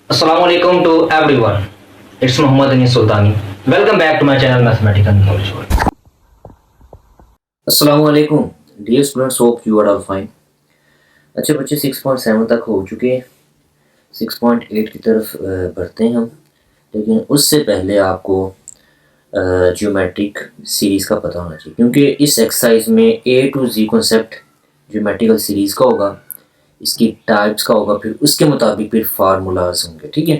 Assalamualaikum to everyone. It's Muhammad Anis Sultani. Welcome back to my channel Mathematical Knowledge World. Assalamualaikum dear students, hope you are all fine। अच्छा बच्चे 6.7 तक हो चुके हैं, 6.8 की तरफ बढ़ते हैं हम। लेकिन उससे पहले आपको ज्योमेट्रिक सीरीज़ का पता होना चाहिए, क्योंकि इस एक्सरसाइज में A to Z concept geometrical series का होगा, इसकी टाइप्स का होगा, फिर उसके मुताबिक फिर फार्मूलाज होंगे। ठीक है।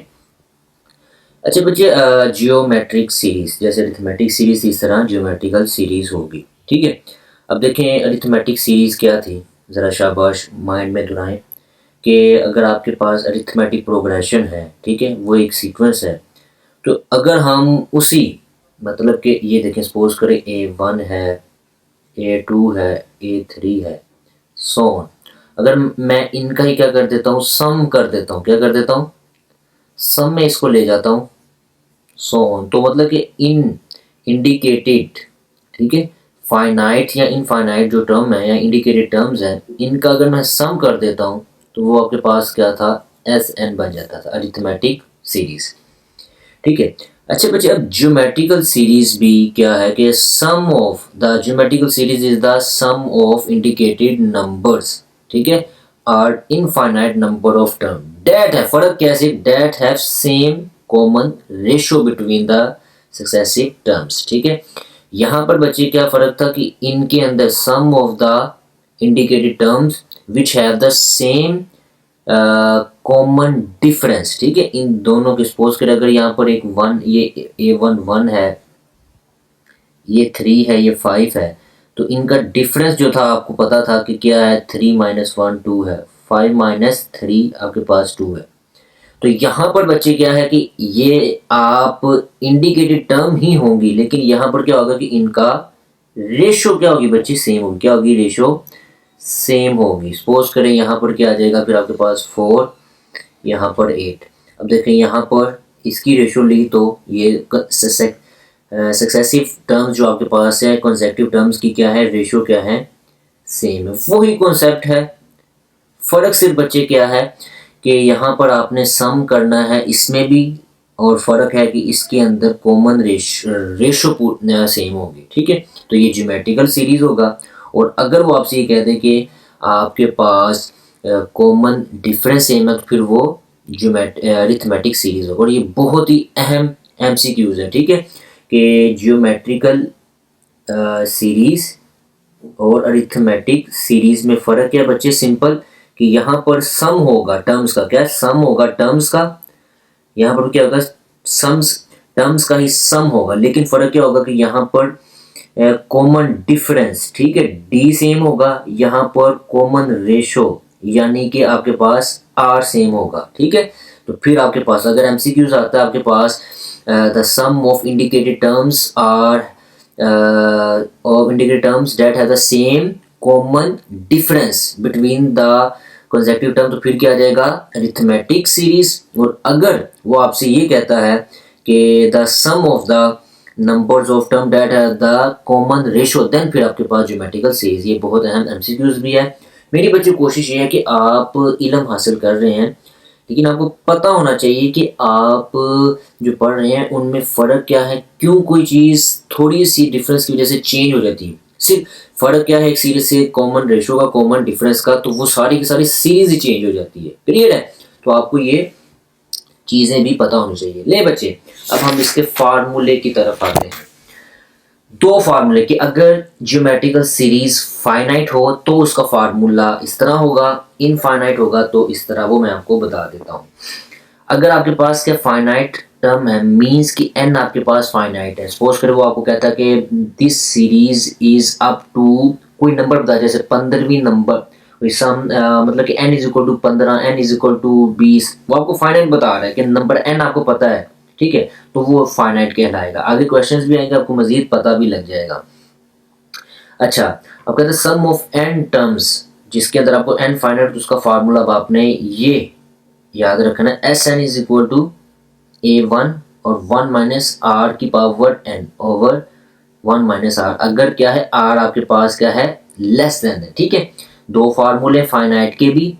अच्छा बच्चे, जियोमेट्रिक सीरीज़ जैसे अरिथमेटिक सीरीज़ इस तरह जियोमेट्रिकल सीरीज़ होगी। ठीक है। अब देखें अरिथमेटिक सीरीज़ क्या थी, ज़रा शाबाश माइंड में दुहराएं कि अगर आपके पास अरिथमेटिक प्रोग्रेशन है, ठीक है, वो एक सीक्वेंस है, तो अगर हम उसी मतलब कि ये देखें, सपोज करें A1 है, A2 है, A3 है, सो ऑन। अगर मैं इनका ही क्या कर देता हूँ, सम कर देता हूँ, क्या कर देता हूँ, सम में इसको ले जाता हूँ, सो ऑन। तो मतलब कि इन इंडिकेटेड, ठीक है, फाइनाइट या इनफाइनाइट जो टर्म है या इंडिकेटेड टर्म्स हैं, इनका अगर मैं सम कर देता हूँ तो वो आपके पास क्या था, एस एन बन जाता था, अरिथमेटिक सीरीज। ठीक है। अच्छा बच्चे, अब ज्योमेट्रिकल सीरीज भी क्या है कि sum of the geometrical series is the sum of indicated numbers, ठीक है, are infinite number of term that है, फर्क कैसे, that have same common ratio between the successive terms. ठीक है। यहाँ पर बच्चे क्या फर्क था कि इनके अंदर sum of the indicated terms which have the same common difference. ठीक है, इन दोनों के सपोज करें अगर यहाँ पर एक वन, ये A1 1 है, ये 3 है, ये 5 है, तो इनका डिफरेंस जो था आपको पता था कि क्या है, 3 - 1 2 है, 5 - 3 आपके पास 2 है। तो यहाँ पर बच्चे क्या है कि ये आप इंडिकेटेड टर्म ही होंगी, लेकिन यहाँ पर क्या होगा कि इनका रेशो क्या होगी बच्चे, सेम होगी। क्या होगी, रेशो सेम होगी। सपोज करें यहाँ पर क्या आ जाएगा, फिर आपके पास 4, यहाँ पर 8। अब देखें यहाँ पर इसकी रेशो ली तो ये सक्सेसिव टर्म्स जो आपके पास है, कंसेक्टिव टर्म्स की क्या है, रेशो क्या है, सेम है। वही कॉन्सेप्ट है, फर्क सिर्फ बच्चे क्या है कि यहाँ पर आपने सम करना है इसमें भी, और फर्क है कि इसके अंदर कॉमन रेशो सेम होगी। ठीक है। तो ये ज्योमेट्रिकल सीरीज होगा। और अगर वो आपसे ये कह दे कि आपके पास कॉमन डिफरेंस सेम है, तो फिर वो अरिथमेटिक सीरीज होगा। और ये बहुत ही अहम MCQs है। ठीक है, कि जियोमेट्रिकल सीरीज और अरिथमेटिक सीरीज में फ़र्क है बच्चे, सिंपल, कि यहाँ पर सम होगा टर्म्स का, क्या सम होगा टर्म्स का, यहाँ पर क्या होगा, सम्स टर्म्स का ही सम होगा, लेकिन फ़र्क क्या होगा कि यहाँ पर कॉमन डिफरेंस, ठीक है, डी सेम होगा, यहाँ पर कॉमन रेशो यानी कि आपके पास आर सेम होगा। ठीक है। तो फिर आपके पास अगर MCQs आता है आपके पास, the sum of indicated terms are of indicated terms that have the same common difference between the consecutive term, तो फिर क्या आ जाएगा, अरिथमेटिक सीरीज। और अगर वो आपसे ये कहता है कि the sum of the numbers of term that have the common ratio, then फिर आपके पास ज्योमेट्रिकल सीरीज। ये बहुत अहम MCQs भी है। मेरी बच्चे कोशिश ये है कि आप इल्म हासिल कर रहे हैं, लेकिन आपको पता होना चाहिए कि आप जो पढ़ रहे हैं उनमें फ़र्क क्या है, क्यों कोई चीज़ थोड़ी सी डिफरेंस की वजह से चेंज हो जाती है। सिर्फ फ़र्क क्या है एक सीरीज से, कॉमन रेशो का, कॉमन डिफरेंस का, तो वो सारी की सारी सीरीज ही चेंज हो जाती है। क्लियर है। तो आपको ये चीज़ें भी पता होनी चाहिए। ले बच्चे, अब हम इसके फार्मूले की तरफ आते हैं। दो फार्मूले कि अगर ज्योमेट्रिकल सीरीज फाइनाइट हो तो उसका फार्मूला इस तरह होगा, इनफाइनाइट होगा तो इस तरह, वो मैं आपको बता देता हूँ। अगर आपके पास क्या फाइनाइट टर्म है, मींस कि n आपके पास फाइनाइट है, सपोज करें वो आपको कहता है कि this series is up to कोई नंबर बता, जैसे 15वीं नंबर, सम मतलब कि n is equal to 15, n is equal to 20, वो आपको फाइनाइट बता रहा है कि नंबर n आपको पता है। ठीक है, तो वो फाइनाइट कहलाएगा। आगे क्वेश्चंस भी आएंगे, आपको मजीद पता भी लग जाएगा। अच्छा, अब कहते हैं सम ऑफ n टर्म्स, जिसके अंदर आपको n फाइनाइट, तो उसका फार्मूला अब आपने ये याद रखना है, Sn is equal to A1 और 1 माइनस आर की power n over 1 minus r, अगर क्या है r आपके पास क्या है, लेस देन है। ठीक है, दो फार्मूले फाइनाइट के भी,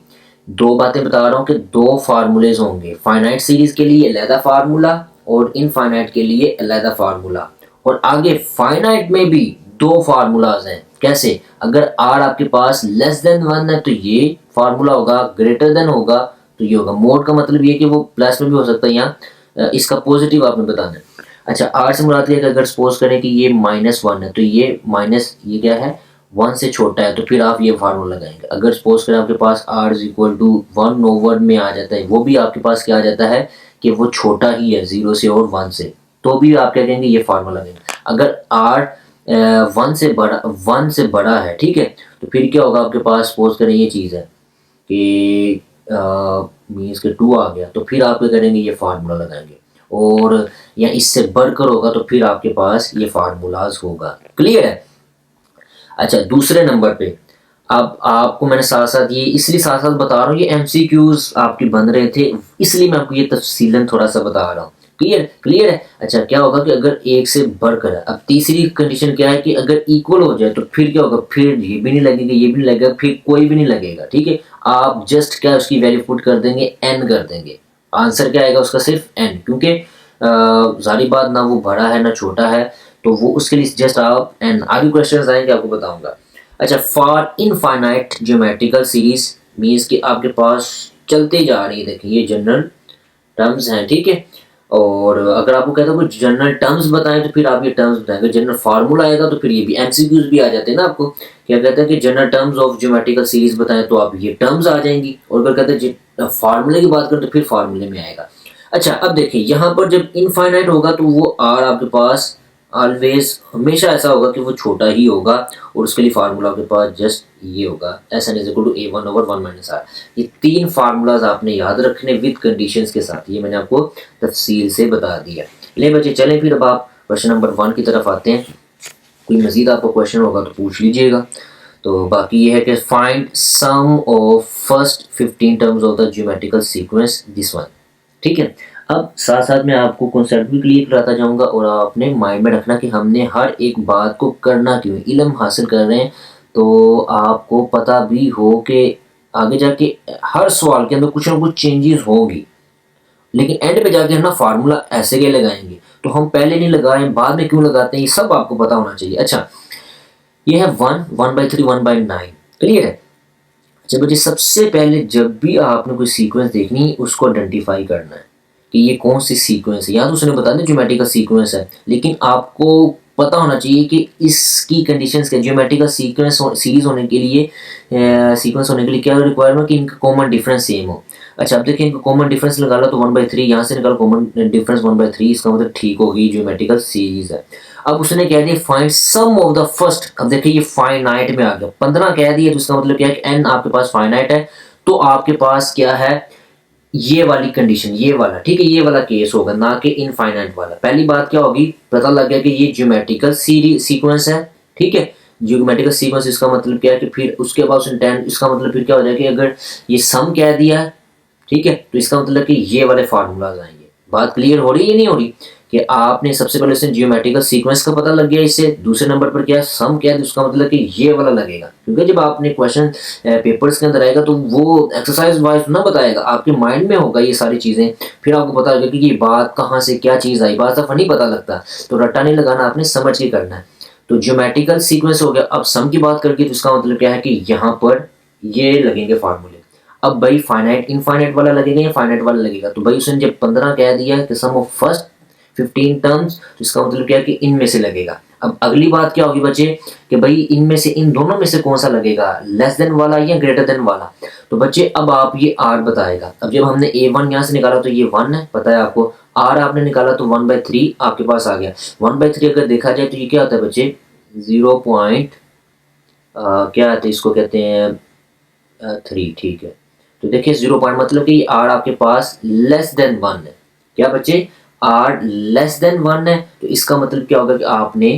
दो बातें बता रहा हूँ कि दो फार्मूलेज होंगे, फाइनाइट सीरीज के लिए अलहदा फार्मूला और इनफाइनाइट के लिए अलहदा फार्मूला, और आगे फाइनाइट में भी दो फार्मूलाज हैं। कैसे? अगर आर आपके पास लेस देन 1 है तो ये फार्मूला होगा, ग्रेटर देन होगा तो ये होगा। मोड का मतलब ये कि वो प्लस में भी हो सकता है, यहाँ इसका पॉजिटिव आपने बताना है। अच्छा, आर से मुराद है कि अगर सपोज करें कि ये -1 है तो ये माइनस ये क्या है 1 से छोटा है, तो फिर आप ये फार्मूला लगाएंगे। अगर सपोज करें आपके पास r इज इक्वल टू 1/, में आ जाता है, वो भी आपके पास क्या आ जाता है कि वो छोटा ही है 0 से और 1 से, तो भी आप क्या कहेंगे, ये फार्मूला लगाएंगे। अगर r 1 से बड़ा है, ठीक है, तो फिर क्या होगा आपके पास, सपोज करें ये चीज़ है कि मीन्स के 2 आ गया, तो फिर आप क्या करेंगे, ये फार्मूला लगाएंगे। और या इससे बढ़कर होगा तो फिर आपके पास ये फार्मूलाज होगा। क्लियर है? अच्छा, दूसरे नंबर पे अब आपको मैंने साथ साथ ये इसलिए साथ साथ बता रहा हूँ, ये एमसीक्यूज आपके बन रहे थे इसलिए मैं आपको ये तफसीलन थोड़ा सा बता रहा हूँ। क्लियर? क्लियर है? अच्छा, क्या होगा कि अगर एक से बढ़कर है, अब तीसरी कंडीशन क्या है कि अगर इक्वल हो जाए तो फिर क्या होगा, फिर ये भी नहीं लगेगा, ये भी नहीं लगेगा, फिर कोई भी नहीं लगेगा। ठीक है, आप जस्ट क्या उसकी वैल्यू पुट कर देंगे, n कर देंगे। आंसर क्या आएगा उसका, सिर्फ n, क्योंकि जारी बात ना वो बड़ा है ना छोटा है, तो वो उसके लिए जस्ट आप n। आगे क्वेश्चन आएंगे आपको बताऊंगा। अच्छा, for infinite geometrical series means कि आपके पास चलते जा रही है, देखिए ये जनरल टर्म्स हैं, ठीक है। और अगर आपको कहता है कुछ जनरल टर्म्स बताएं तो फिर आप ये टर्म्स बताएंगे, जनरल फार्मूला आएगा तो फिर ये भी एमसीक्यूज भी आ जाते हैं ना आपको। क्या कहते हैं कि general terms of geometrical series बताएं तो आप ये टर्म्स आ जाएंगी, और अगर कहते हैं फार्मूले की बात करें तो फिर फार्मूले में आएगा। अच्छा, अब देखिए यहाँ पर जब इनफाइनाइट होगा तो वो आर आपके पास ऑलवेज हमेशा ऐसा होगा कि वो छोटा ही होगा, और उसके लिए फार्मूला आपके पास जस्ट ये होगा, s n is equal to a1/1 - r। ये 3 फार्मूलाज आपने याद रखने विद कंडीशंस के साथ, ये मैंने आपको तफसील से बता दिया। ले बच्चे, चलें फिर अब आप क्वेश्चन नंबर 1 की तरफ आते हैं। कोई मजीद आपको क्वेश्चन होगा तो पूछ लीजिएगा। तो बाकी ये है कि find sum of first 15 terms of the geometrical sequence this one. ठीक है, अब साथ साथ मैं आपको कॉन्सेप्ट भी क्लियर कराता जाऊंगा, और आपने माइंड में रखना कि हमने हर एक बात को करना क्यों है। इल्म हासिल कर रहे हैं तो आपको पता भी हो कि आगे जाके हर सवाल के अंदर कुछ ना कुछ चेंजेस होंगी, लेकिन एंड पे जाके हम ना फार्मूला ऐसे के लगाएंगे, तो हम पहले नहीं लगाए बाद में क्यों लगाते हैं, ये सब आपको पता होना चाहिए। अच्छा, ये है 1/3 1/9। क्लियर है? अच्छा बच्चे, सबसे पहले जब भी आपने कोई सीक्वेंस देखनी है उसको आइडेंटिफाई करना है कि ये कौन सी सीक्वेंस है। यहाँ तो उसने बता दें ज्योमेट्रिकल सीक्वेंस है, लेकिन आपको पता होना चाहिए कि इसकी कंडीशंस क्या, ज्योमेट्रिकल सीक्वेंस सीरीज होने के लिए क्या रिक्वायरमेंट कि इनका कॉमन डिफरेंस सेम हो। अच्छा, अब देखिए इनका कॉमन डिफरेंस निकाला तो 1/3, यहाँ से निकाला कॉमन डिफरेंस 1/3, इसका मतलब ठीक होगी ज्योमेट्रिकल सीरीज है। अब उसने कह दिया find sum of the first, अब देखिए ये फाइनाइट में आ गया, 15 कह दिया तो इसका मतलब क्या है कि n आपके पास फाइनाइट है, तो आपके पास क्या है, ये वाली कंडीशन, ये वाला, ठीक है, ये वाला केस होगा, ना कि इनफाइनाइट वाला। पहली बात क्या होगी, पता लग गया कि ये ज्योमेट्रिकल सीक्वेंस है, ठीक है। ज्योमेट्रिकल सीक्वेंस इसका मतलब क्या है कि फिर उसके बाद उसने 10, इसका मतलब फिर क्या हो जाएगा कि अगर ये सम कह दिया है, ठीक है, तो इसका मतलब कि ये वाले फार्मूलाज आएंगे। बात क्लियर हो रही है या नहीं हो रही, कि आपने सबसे पहले इसने ज्योमेट्रिकल सीक्वेंस का पता लग गया इससे, दूसरे नंबर पर क्या सम क्या है, उसका मतलब कि ये वाला लगेगा, क्योंकि जब आपने क्वेश्चन पेपर्स के अंदर आएगा तो वो एक्सरसाइज वाइज ना बताएगा, आपके माइंड में होगा ये सारी चीज़ें, फिर आपको पता लगेगा कि ये बात कहाँ से क्या चीज़ आई। बात दफ़ा नहीं पता लगता, तो रट्टा नहीं लगाना, आपने समझ के करना है। तो ज्योमेट्रिकल सीक्वेंस हो गया। अब सम की बात करके तो इसका मतलब क्या है कि यहाँ पर ये लगेंगे फार्मूले। अब भाई फाइनाइट इनफाइनाइट वाला लगेगा या फाइनाइट वाला लगेगा, तो भाई उसने जब 15 कह दिया कि सम ऑफ फर्स्ट 15 टर्म्स, तो इसका मतलब क्या है कि इनमें से लगेगा। अब अगली बात क्या होगी बच्चे कि भाई इनमें से, इन दोनों में से कौन सा लगेगा, लेस देन वाला या ग्रेटर देन वाला। तो बच्चे अब आप ये r बताएगा। अब जब हमने a1 यहाँ से निकाला तो ये 1 है, पता है आपको, r आपने निकाला तो 1/3 आपके पास आ गया। 1/3 अगर देखा जाए तो ये क्या होता है बच्चे, 0. क्या आते हैं, इसको कहते हैं 3, ठीक है। तो देखिए 0 पॉइंट मतलब कि r आपके पास लेस देन 1 है। क्या बच्चे, r लेस देन 1 है, तो इसका मतलब क्या होगा कि आपने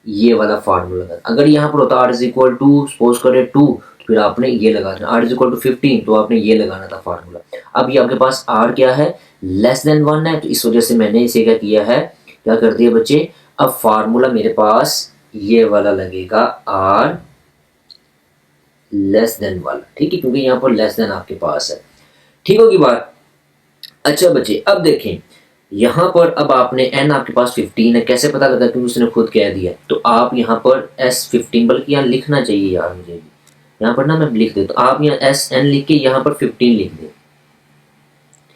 ये वाला फार्मूला लगाना। अगर यहाँ पर होता r is equal to suppose करें 2, तो फिर आपने ये लगाना, r इज इक्वल टू 15, तो आपने ये लगाना था फार्मूला। अब ये आपके पास r क्या है, लेस देन 1 है, तो इस वजह से मैंने इसे क्या किया है, क्या कर दिया बच्चे, अब फार्मूला मेरे पास ये वाला लगेगा, r लेस देन वाला, ठीक है, क्योंकि यहाँ पर लेस देन आपके पास है। ठीक होगी बात। अच्छा बच्चे अब देखें, यहाँ पर अब आपने n आपके पास 15 है, कैसे पता लगा, क्योंकि उसने खुद कह दिया। तो आप यहाँ पर S15, बल्कि यहाँ लिखना चाहिए यार मुझे भी, यहाँ पर ना मैं लिख देता हूँ, आप यहाँ SN लिख के यहाँ पर 15 लिख दें,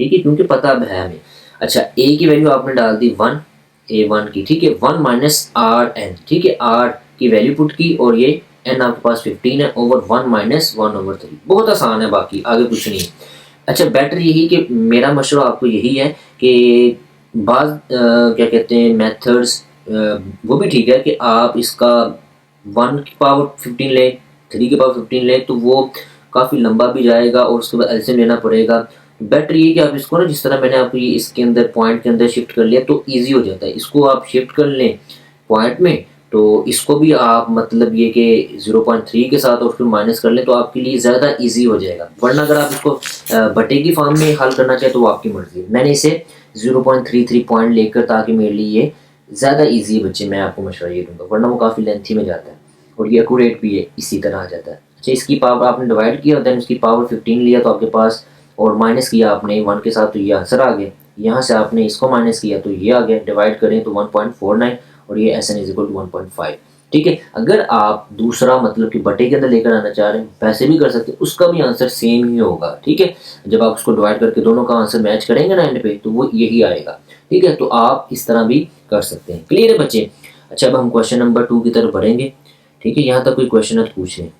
ठीक है, क्योंकि पता अब है हमें। अच्छा a की वैल्यू आपने डाल दी 1, a1 की, ठीक है, 1 माइनस RN, ठीक है, R की वैल्यू पुट की और ये n आपके पास 15 है, ओवर 1 माइनस 1/3। बहुत आसान है, बाकी आगे कुछ नहीं है। अच्छा बेटर यही कि मेरा मशवरा आपको यही है कि बाज़ क्या कहते हैं मेथड्स, वो भी ठीक है कि आप इसका 1 की पावर 15 लें, 3 की पावर 15 लें, तो वो काफ़ी लंबा भी जाएगा और उसके बाद एलसीएम लेना पड़ेगा। बेटर ये कि आप इसको ना, जिस तरह मैंने आपको ये इसके अंदर पॉइंट के अंदर शिफ्ट कर लिया तो ईजी हो जाता है। इसको आप शिफ्ट कर लें पॉइंट में, तो इसको भी आप मतलब ये कि 0.3 के साथ और फिर माइनस कर लें तो आपके लिए ज़्यादा इजी हो जाएगा। वरना अगर आप इसको बटे की फॉर्म में हल करना चाहें तो वो आपकी मर्जी है। मैंने इसे 0.33 पॉइंट लेकर, ताकि मेरे लिए ये ज़्यादा इजी है बच्चे, मैं आपको मशवरा ये दूंगा, वरना वो काफ़ी लेंथी में जाता है और ये एक्यूरेट भी है, इसी तरह आ जाता है। अच्छा इसकी पावर आपने डिवाइड किया, देन उसकी पावर 15 लिया तो आपके पास, और माइनस किया आपने 1 के साथ तो ये आंसर आ गया। यहाँ से आपने इसको माइनस किया तो ये आ गया, डिवाइड करें तो 1.49 और ये SN इज इक्वल टू 1.5। ठीक है, अगर आप दूसरा मतलब कि बटे के अंदर लेकर आना चाह रहे हैं वैसे भी कर सकते हैं, उसका भी आंसर सेम ही होगा। ठीक है, जब आप उसको डिवाइड करके दोनों का आंसर मैच करेंगे ना एंड पे, तो वो यही आएगा। ठीक है, तो आप इस तरह भी कर सकते हैं। क्लियर है बच्चे? अच्छा अब हम क्वेश्चन नंबर 2 की तरफ बढ़ेंगे। ठीक है, यहाँ तक कोई क्वेश्चन है तो पूछ लें।